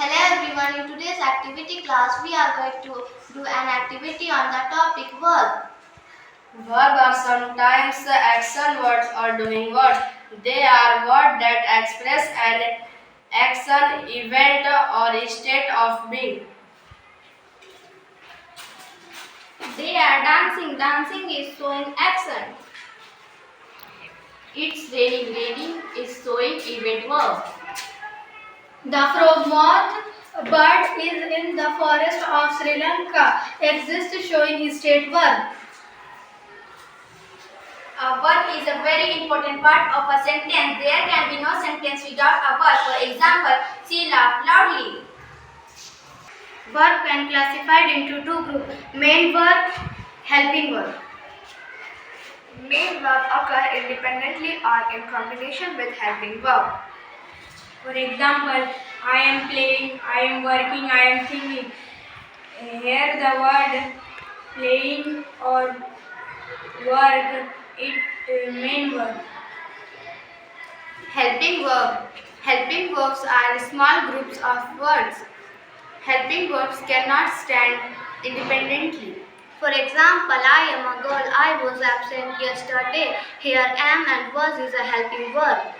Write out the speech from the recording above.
Hello everyone, in today's activity class we are going to do an activity on the topic verb. Verbs are sometimes action words or doing words. They are words that express an action, event, or state of being. They are dancing. Dancing is showing action. It's raining. Raining is showing event verb. The frog moth bird is in the forest of Sri Lanka. Exists showing state verb. A verb is a very important part of a sentence. There can be no sentence without a verb. For example, she laughed loudly. Verb can classified into two groups. Main verb, helping verb. Main verb occur independently or in combination with helping verb. For example, I am playing, I am working, I am thinking. Here the word playing or work, it main verb. Helping verb. Helping verbs are small groups of words. Helping verbs cannot stand independently. For example, I am a girl. I was absent yesterday. Here am and was is a helping verb.